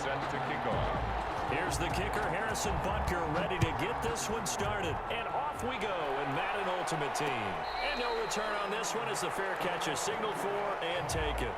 set to kick off. Here's the kicker, Harrison Butker, ready to get this one started. And off we go in Madden Ultimate Team. And no return on this one as the fair catch is signaled for and taken.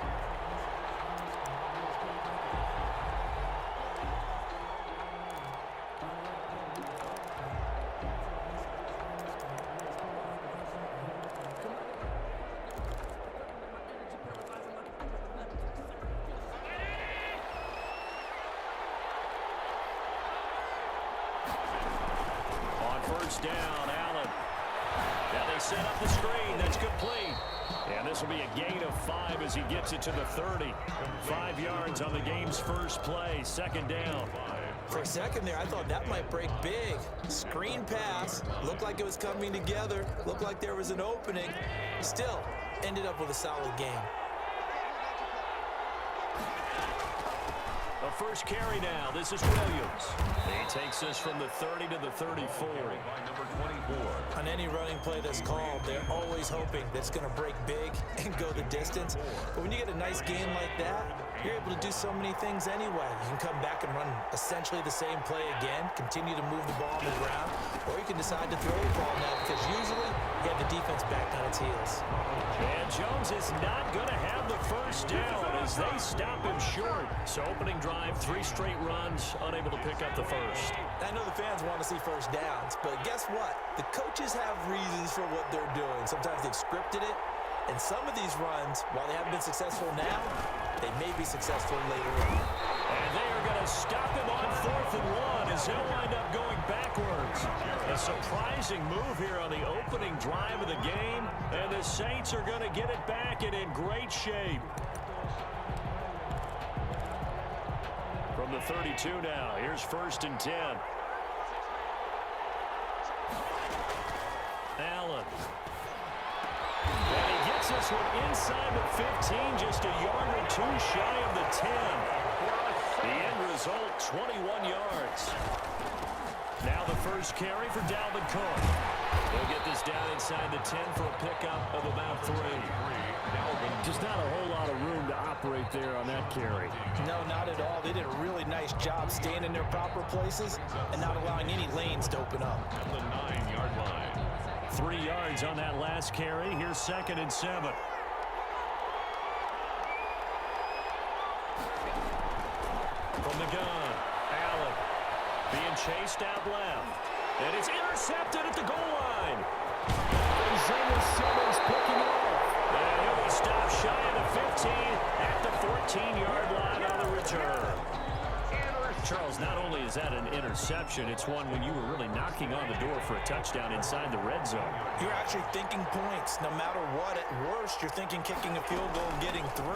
First down, Allen. Now they set up the screen. That's complete. And this will be a gain of 5 as he gets it to the 30. 5 yards on the game's first play. Second down. For a second there, I thought that might break big. Screen pass. Looked like it was coming together. Looked like there was an opening. Still, ended up with a solid game. The first carry now. This is Williams. He takes this from the 30 to the 34. On any running play that's called, they're always hoping that it's going to break big and go the distance. But when you get a nice game like that, you're able to do so many things anyway. You can come back and run essentially the same play again, continue to move the ball on the ground, or you can decide to throw the ball now because usually you have the defense back on its heels. And Jones is not going to have the first down as they stop him short. So opening drive, 3 straight runs, unable to pick up the first. I know the fans want to see first downs, but guess what? The coaches have reasons for what they're doing. Sometimes they've scripted it, and some of these runs, while they haven't been successful now, they may be successful later on. And they are going to stop him on 4th and 1 as he'll wind up going backwards. A surprising move here on the opening drive of the game, and the Saints are going to get it back and in great shape. From the 32 now, here's 1st and 10. Allen. And he gets this one inside the 15, just a yard or 2 shy of the 10. The end result, 21 yards. Now the first carry for Dalvin Cook. He'll get this down inside the 10 for a pickup of about 3. Just not a whole lot of room to operate there on that carry. No, not at all. They did a really nice job staying in their proper places and not allowing any lanes to open up. At the 9-yard line. 3 yards on that last carry. Here's 2nd and 7. From the gun, Allen being chased out left. And it's intercepted at the goal line. Isaiah Simmons picking off. And he'll be stopped shy of the 15 at the 14-yard line on the return. Charles, not only is that an interception, it's one when you were really knocking on the door for a touchdown inside the red zone. You're actually thinking points. No matter what, at worst, you're thinking kicking a field goal and getting 3.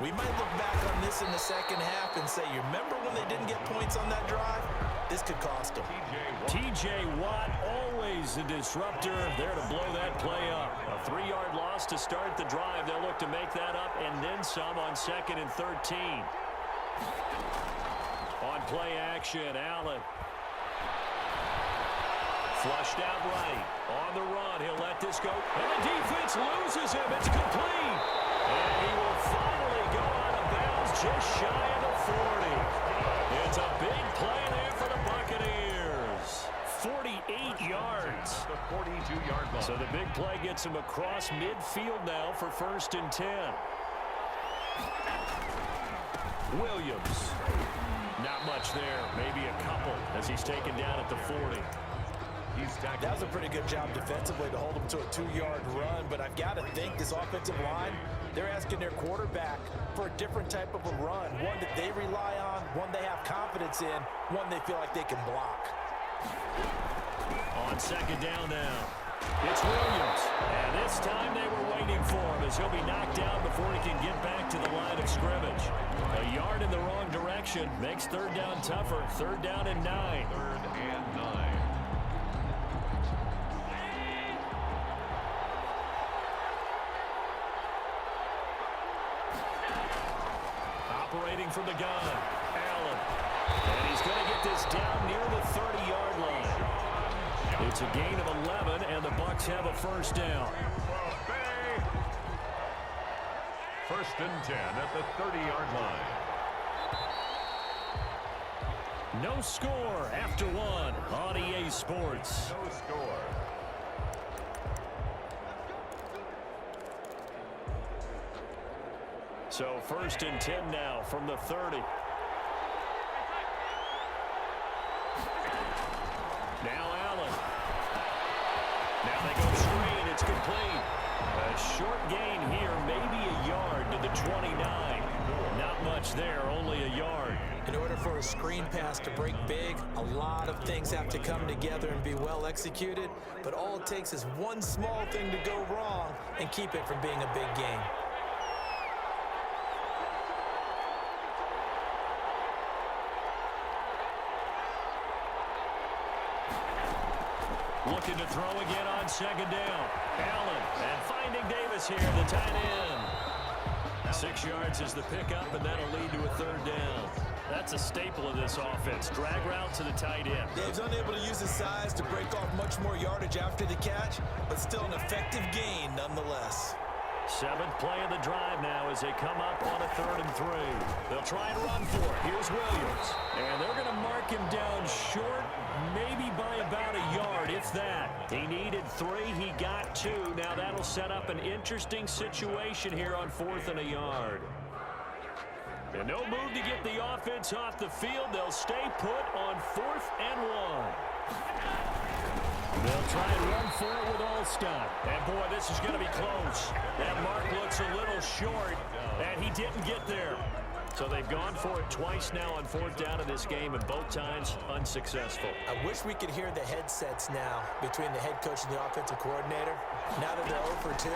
We might look back on this in the second half and say, you remember when they didn't get points on that drive? This could cost them. T.J. Watt, always a disruptor, there to blow that play up. A 3-yard loss to start the drive. They'll look to make that up and then some on 2nd and 13. On play action, Allen. Flushed out right. On the run, he'll let this go. And the defense loses him. It's complete. And he will finally go out of bounds just shy of the 40. It's a big play there for the Buccaneers. 48 yards. The 42-yard line. So the big play gets him across midfield now for 1st and 10. Williams. Not much there, maybe a couple as he's taken down at the 40. That was a pretty good job defensively to hold him to a 2-yard run, but I've got to think this offensive line, they're asking their quarterback for a different type of a run, one that they rely on, one they have confidence in, one they feel like they can block. On 2nd down now, it's Williams. And this time they were waiting for him as he'll be knocked down before he can get back to the line of scrimmage. A yard in the wrong direction makes 3rd down tougher. 3rd down and 9. 3rd and 9. Operating from the gun, Allen. And he's going to get this down near the 30-yard line. It's a gain of 11, and the Bucs have a 1st down. 1st and 10 at the 30-yard line. No score after one on EA Sports. No score. So 1st and 10 now from the 30. Now Allen. Now they go screen. It's complete. A short gain here, maybe a yard to the 29. Not much there, only a yard. In order for a screen pass to break big, a lot of things have to come together and be well executed. But all it takes is one small thing to go wrong and keep it from being a big gain. Looking to throw again on 2nd down. Allen, and finding Davis here, the tight end. 6 yards is the pickup, and that'll lead to a 3rd down. That's a staple of this offense. Drag route to the tight end. Dave's unable to use his size to break off much more yardage after the catch, but still an effective gain nonetheless. 7th play of the drive now as they come up on a 3rd and 3. They'll try and run for it. Here's Williams. And they're going to mark him down short, maybe by about a yard, if that. He needed 3. He got 2. Now that'll set up an interesting situation here on 4th and a yard. And no move to get the offense off the field. They'll stay put on 4th and 1. They'll try and run for it with Allstott. And, boy, this is going to be close. That mark looks a little short, and he didn't get there. So they've gone for it twice now on 4th down in this game, and both times unsuccessful. I wish we could hear the headsets now between the head coach and the offensive coordinator. Now that they're 0 for 2,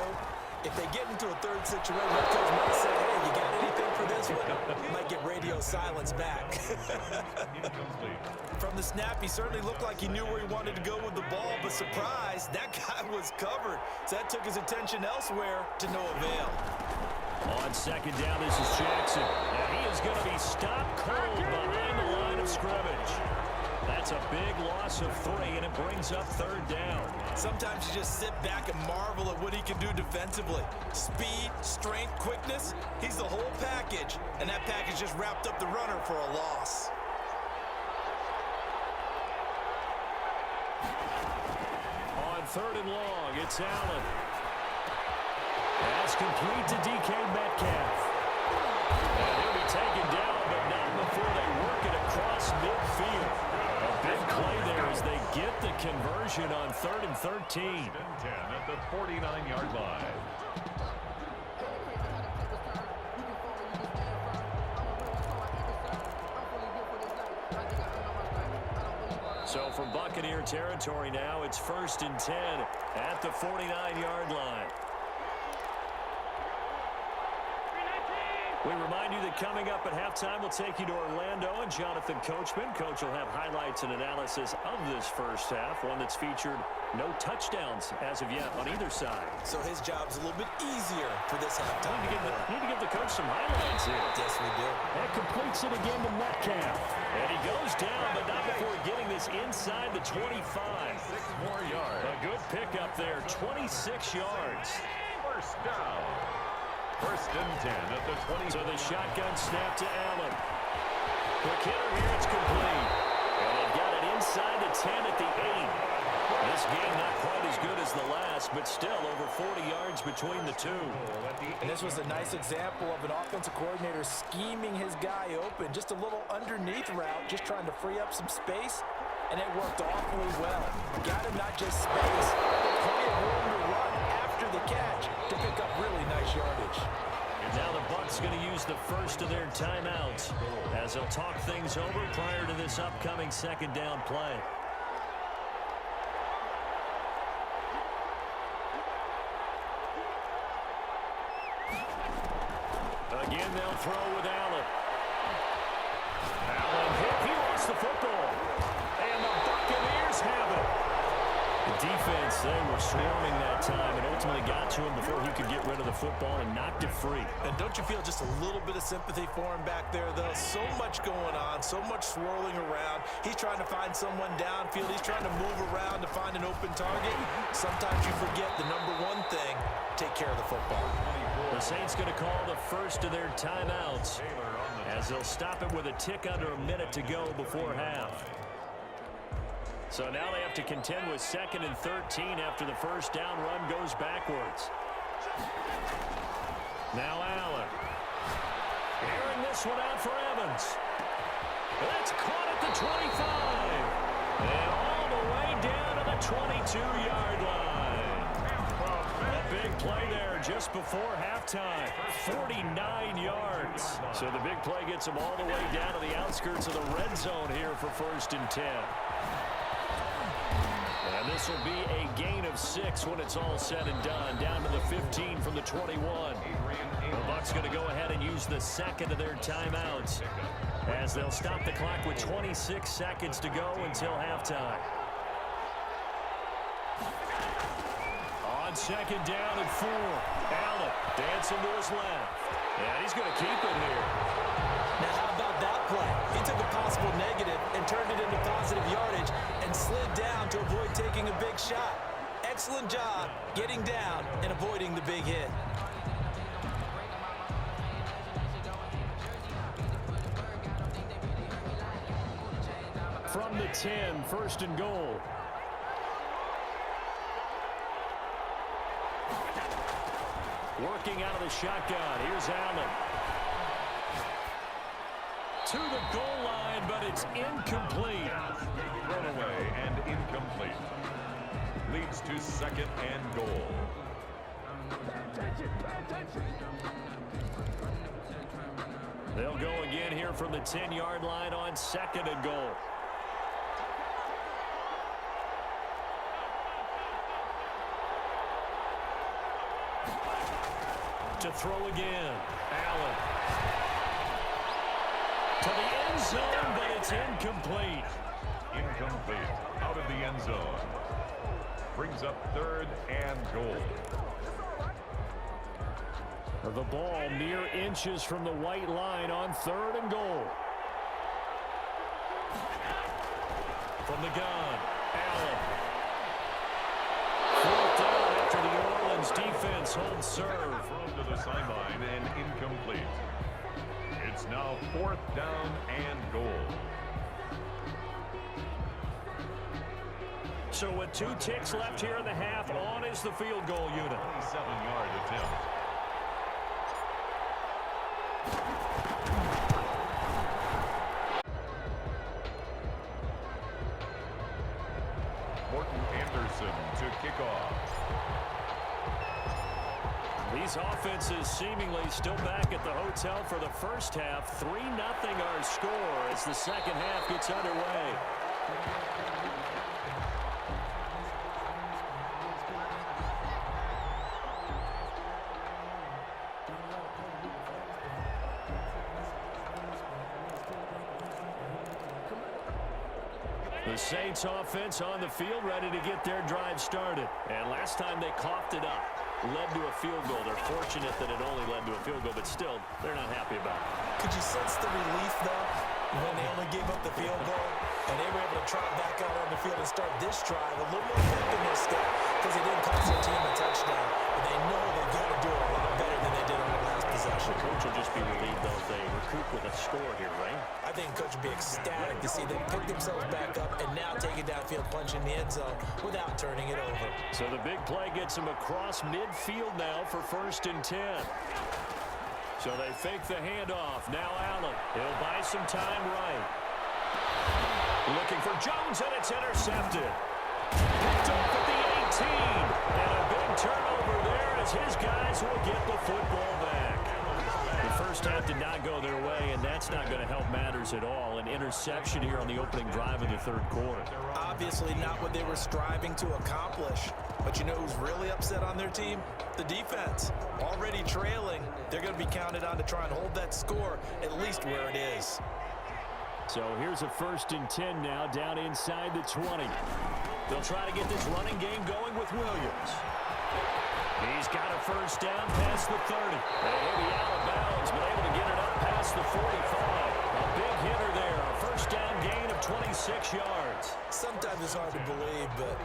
if they get into a 3rd situation, the coach might say, hey, you got anything for this one? You might get radio silence back. From the snap, he certainly looked like he knew where he wanted to go with the ball, but surprise, that guy was covered. So that took his attention elsewhere to no avail. On 2nd down, this is Jackson. And he is going to be stopped cold behind the line of scrimmage. That's a big loss of 3, and it brings up 3rd down. Sometimes you just sit back and marvel at what he can do defensively. Speed, strength, quickness, he's the whole package. And that package just wrapped up the runner for a loss. On 3rd and long, it's Allen. That's complete to DK Metcalf. And he'll be taken down, but not before they work it across midfield. A big play there as they get the conversion on 3rd and 13. 10 at the 49-yard line. So from Buccaneer territory now, it's 1st and 10 at the 49-yard line. We remind you that coming up at halftime, we'll take you to Orlando and Jonathan Coachman. Coach will have highlights and analysis of this first half, one that's featured no touchdowns as of yet on either side. So his job's a little bit easier for this halftime. Need to give the coach some highlights here. Yes, we do. That completes it again to Metcalf. And he goes down, but not before getting this inside the 25. 6 more yards. A good pickup there, 26 yards. First down. 1st and 10 at the 20. So the shotgun snap to Allen. Quick hitter here, it's complete. And they've got it inside the 10 at the 8. This game not quite as good as the last, but still over 40 yards between the two. And this was a nice example of an offensive coordinator scheming his guy open. Just a little underneath route, just trying to free up some space. And it worked awfully well. Got him not just space, but plenty of room to run after the catch to pick up really nice yardage. And now the Bucs going to use the first of their timeouts as they'll talk things over prior to this upcoming 2nd down play. Again, they'll throw with Allen. Allen hit. He lost the football. And the Buccaneers have it. defense, they were swarming that time and ultimately got to him before he could get rid of the football and knocked it free. And don't you feel just a little bit of sympathy for him back there, though? So much going on, so much swirling around. He's trying to find someone downfield. He's trying to move around to find an open target. Sometimes you forget the number one thing, take care of the football. The Saints going to call the first of their timeouts as they'll stop it with a tick under a minute to go before half. So now they have to contend with 2nd and 13 after the first down run goes backwards. Now Allen. Airing this one out for Evans. That's caught at the 25. And all the way down to the 22-yard line. A big play there just before halftime. 49 yards. So the big play gets them all the way down to the outskirts of the red zone here for 1st and 10. And this will be a gain of 6 when it's all said and done. Down to the 15 from the 21. The Bucs going to go ahead and use the second of their timeouts as they'll stop the clock with 26 seconds to go until halftime. On 2nd down and 4. Allen dancing to his left. And he's going to keep it here. Now, how about that play? He took a possible negative and turned it into positive yardage and slid down to avoid taking a big shot. Excellent job getting down and avoiding the big hit. From the 10, 1st and goal. Working out of the shotgun. Here's Allen. To the goal line, but it's incomplete. Thrown away and incomplete. Leads to 2nd and goal. They'll go again here from the 10-yard line on 2nd and goal. To throw again. Allen. To the end zone, but it's incomplete. Incomplete. Out of the end zone. Brings up 3rd and goal. The ball mere inches from the white line on 3rd and goal. From the gun, Allen. 4th down after the Orleans defense holds serve. Thrown to the sideline and incomplete. It's now 4th down and goal. So with 2 ticks left here in the half, on is the field goal unit. 27-yard attempt. Morton Anderson to kick off. These offenses seemingly still back at the hotel for the first half. 3-0 our score as the second half gets underway. The Saints offense on the field ready to get their drive started. And last time they coughed it up. Led to a field goal. They're fortunate that it only led to a field goal, but still, they're not happy about it. Could you sense the relief, though, when they only gave up the field goal? And they were able to trot back out on the field and start this drive a little more quick in their step because they didn't cost their team a touchdown. But they know they've got to do it a lot better than they did on the last possession. The coach will just be relieved, though, if they recoup with a score here, right? I think coach would be ecstatic to see them pick themselves back up and now take it downfield, punch in the end zone without turning it over. So the big play gets them across midfield now for 1st and 10. So they fake the handoff. Now Allen. He'll buy some time right. Looking for Jones, and it's intercepted. Picked off at the 18. And a big turnover there as his guys will get the football back. The first half did not go their way, and that's not going to help matters at all. An interception here on the opening drive of the 3rd quarter. Obviously not what they were striving to accomplish. But you know who's really upset on their team? The defense. Already trailing. They're going to be counted on to try and hold that score at least where it is. So here's a 1st and 10 now down inside the 20. They'll try to get this running game going with Williams. He's got a first down past the 30. And he'll be out of bounds, but able to get it up past the 45. A big hitter there. A first down gain of 26 yards. Sometimes it's hard to believe, but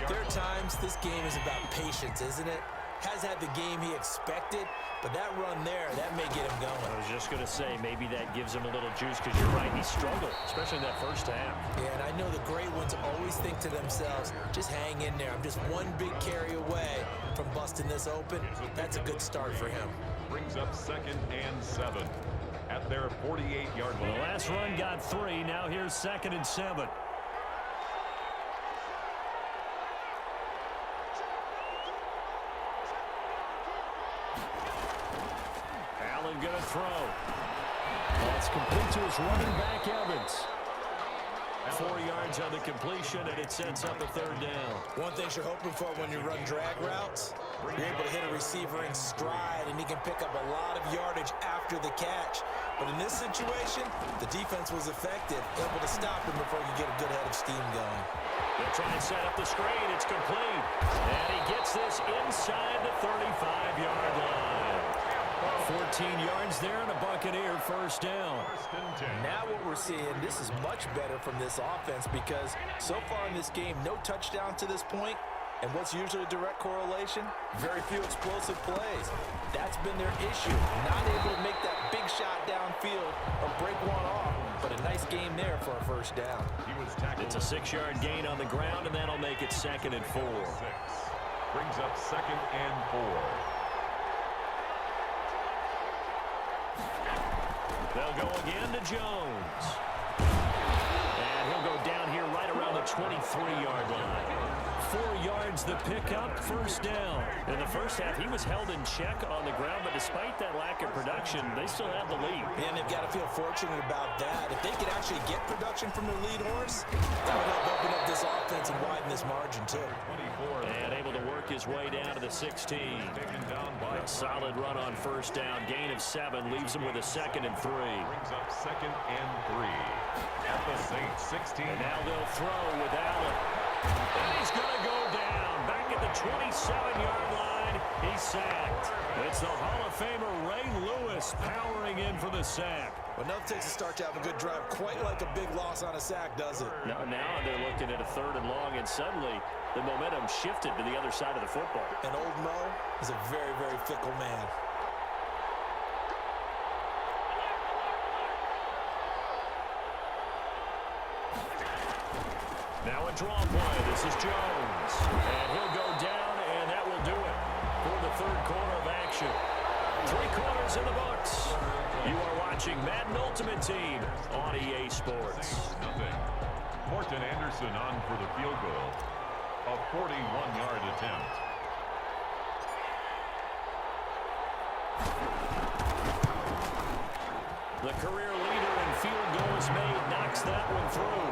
there are times this game is about patience, isn't it? Has had the game he expected, but that run there, that may get him going. I was just going to say, maybe that gives him a little juice, because you're right, he struggled, especially in that first half. Yeah, and I know the great ones always think to themselves, just hang in there. I'm just one big carry away from busting this open. That's a good start for him. Brings up 2nd and 7 at their 48-yard line. The last run got 3. Now here's 2nd and 7. Going to throw. That's complete to his running back, Evans. 4 yards on the completion, and it sets up a 3rd down. One thing you're hoping for when you run drag routes, you're able to hit a receiver in stride, and he can pick up a lot of yardage after the catch. But in this situation, the defense was effective, able to stop him before he could get a good head of steam going. They'll try and set up the screen. It's complete. And he gets this inside the 35-yard line. 14 yards there and a Buccaneer first down. Now what we're seeing, this is much better from this offense, because so far in this game, no touchdown to this point. And what's usually a direct correlation? Very few explosive plays. That's been their issue. Not able to make that big shot downfield or break one off. But a nice game there for a first down. It's a 6-yard gain on the ground, and that'll make it 2nd and 4. Brings up 2nd and 4. They'll go again to Jones. And he'll go down here right around the 23-yard line. 4 yards the pickup, first down. In the first half, he was held in check on the ground, but despite that lack of production, they still have the lead. And they've got to feel fortunate about that. If they could actually get production from their lead horse, that would help open up this offense and widen this margin, too. And able to work his way down to the 16. A solid run on first down. Gain of 7 leaves him with a 2nd and 3. Brings up 2nd and 3 at the Saints 16. And now they'll throw with Allen. And he's going to go down. Back at the 27-yard line. He's sacked. It's the Hall of Famer Ray Lewis powering in for the sack. Well, nothing takes a start to have a good drive quite like a big loss on a sack, does it? Now they're looking at a 3rd and long, and suddenly the momentum shifted to the other side of the football. And old Mo is a very, very fickle man. Now a draw play. This is Jones. And he'll go down, and that will do it for the 3rd quarter of action. 3 quarters in the books. You are watching Madden Ultimate Team on EA Sports. Morton Anderson on for the field goal. A 41-yard attempt. The career leader in field goals made knocks that one through.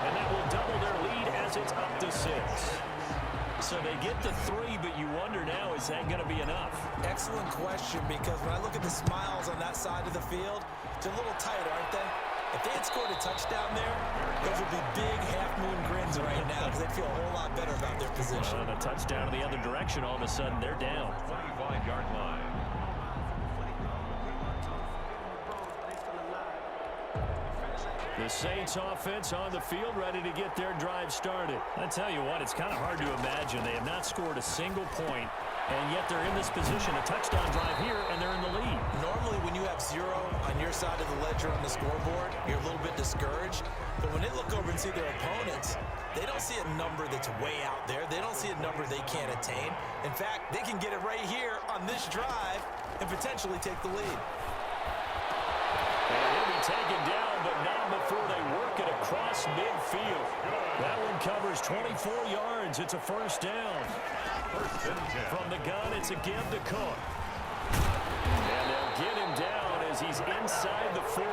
And that will double their lead as it's up to 6. So they get to 3, but you wonder now, is that going to be enough? Excellent question, because when I look at the smiles on that side of the field, they're a little tight, aren't they? If they had scored a touchdown there, those would be big half-moon grins right now, because they'd feel a whole lot better about their position. And a touchdown in the other direction, all of a sudden they're down. 25-yard line. The Saints offense on the field, ready to get their drive started. I tell you what, it's kind of hard to imagine. They have not scored a single point, and yet they're in this position, a touchdown drive here, and they're in the lead. Normally, when you have 0 on your side of the ledger on the scoreboard, you're a little bit discouraged. But when they look over and see their opponents, they don't see a number that's way out there. They don't see a number they can't attain. In fact, they can get it right here on this drive and potentially take the lead. And he'll be taken down, but not before they work it across midfield. That one covers 24 yards. It's a first down. From the gun, it's a give to Cook. And they'll get him down as he's inside the 40.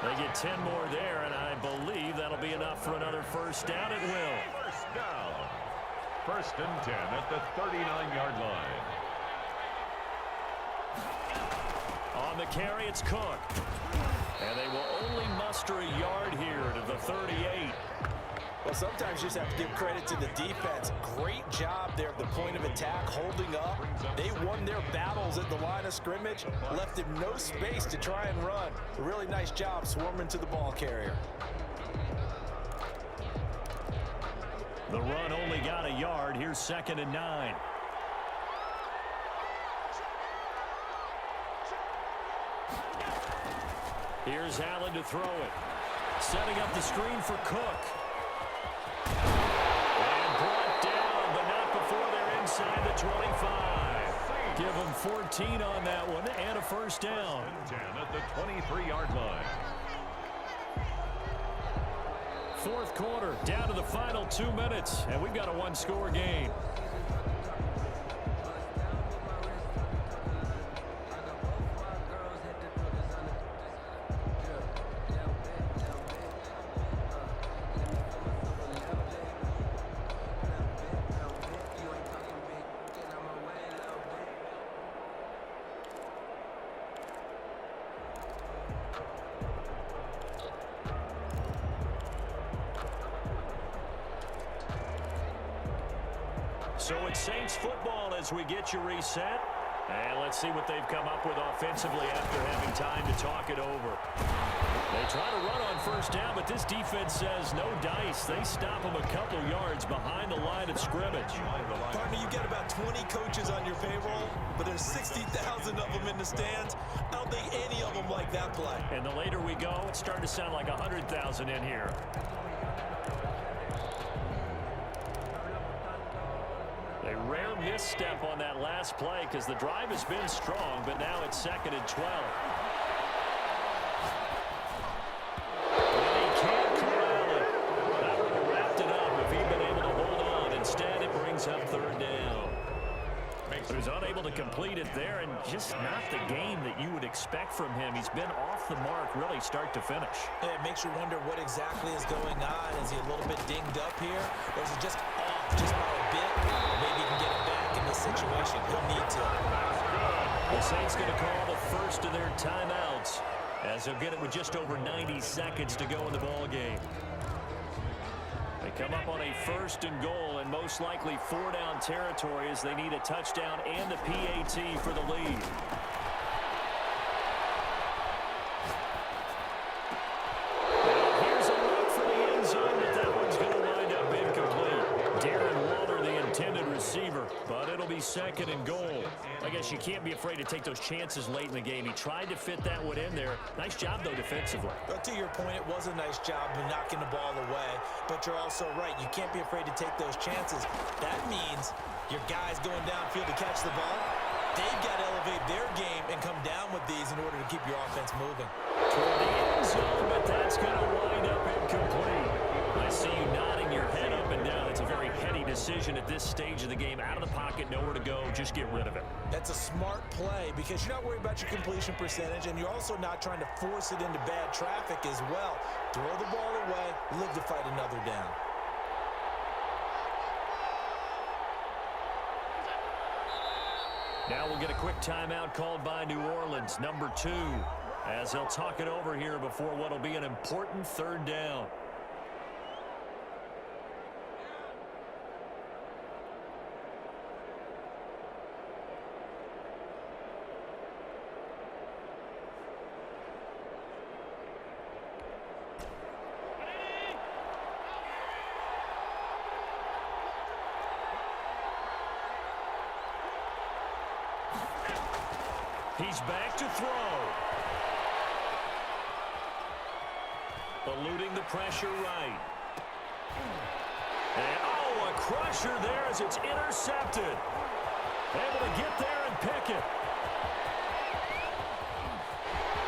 They get 10 more there, and I believe that'll be enough for another first down. It will. First down. 1st and 10 at the 39-yard line. On the carry, it's Cook. And they will only muster a yard here to the 38. Well, sometimes you just have to give credit to the defense. Great job there at the point of attack, holding up. They won their battles at the line of scrimmage, left him no space to try and run. A really nice job swarming to the ball carrier. The run only got a yard. Here's 2nd and 9. Here's Allen to throw it. Setting up the screen for Cook. And brought down, but not before they're inside the 25. Give them 14 on that one and a first down. 10 at the 23-yard line. Fourth quarter, down to the final 2 minutes, and we've got a one-score game. So it's Saints football as we get you reset. And let's see what they've come up with offensively after having time to talk it over. They try to run on first down, but this defense says no dice. They stop them a couple yards behind the line of scrimmage. Partner, you get about 20 coaches on your payroll, but there's 60,000 of them in the stands. I don't think any of them like that play. And the later we go, it's starting to sound like 100,000 in here. A rare misstep on that last play because the drive has been strong, but now it's 2nd and 12. And he can't corral it. That would have wrapped it up if he'd been able to hold on. Instead, it brings up 3rd down. He was unable to complete it there, and just not the game that you would expect from him. He's been off the mark really start to finish. Yeah, it makes you wonder what exactly is going on. Is he a little bit dinged up here, or is he just off just by a bit? Maybe he can get it back in this situation. He'll need to. The Saints going to call the first of their timeouts as they'll get it with just over 90 seconds to go in the ball game. They come up on a 1st and goal and most likely 4-down territory as they need a touchdown and a PAT for the lead. Now here's a look for the end zone, but that one's going to wind up incomplete. Darren Waller, the intended receiver, but it'll be 2nd and goal. I guess you can't be afraid to take those chances late in the game. He tried to fit that one in there. Nice job, though, defensively. But to your point, it was a nice job of knocking the ball away. But you're also right. You can't be afraid to take those chances. That means your guys going downfield to catch the ball, they've got to elevate their game and come down with these in order to keep your offense moving. Toward the end zone, but that's going to wind up incomplete. I see you nodding your head up and down. It's a very heady decision at this stage of the game. Out of the pocket, nowhere to go. Just get rid of it. That's a smart play because you're not worried about your completion percentage, and you're also not trying to force it into bad traffic as well. Throw the ball away, live to fight another down. Now we'll get a quick timeout called by New Orleans, number 2, as they'll talk it over here before what will be an important 3rd down. He's back to throw. Eluding the pressure right. And, oh, a crusher there as it's intercepted. Able to get there and pick it.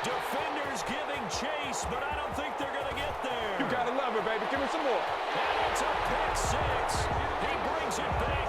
Defenders giving chase, but I don't think they're going to get there. You got to love it, baby. Give me some more. And it's a pick 6. He brings it back.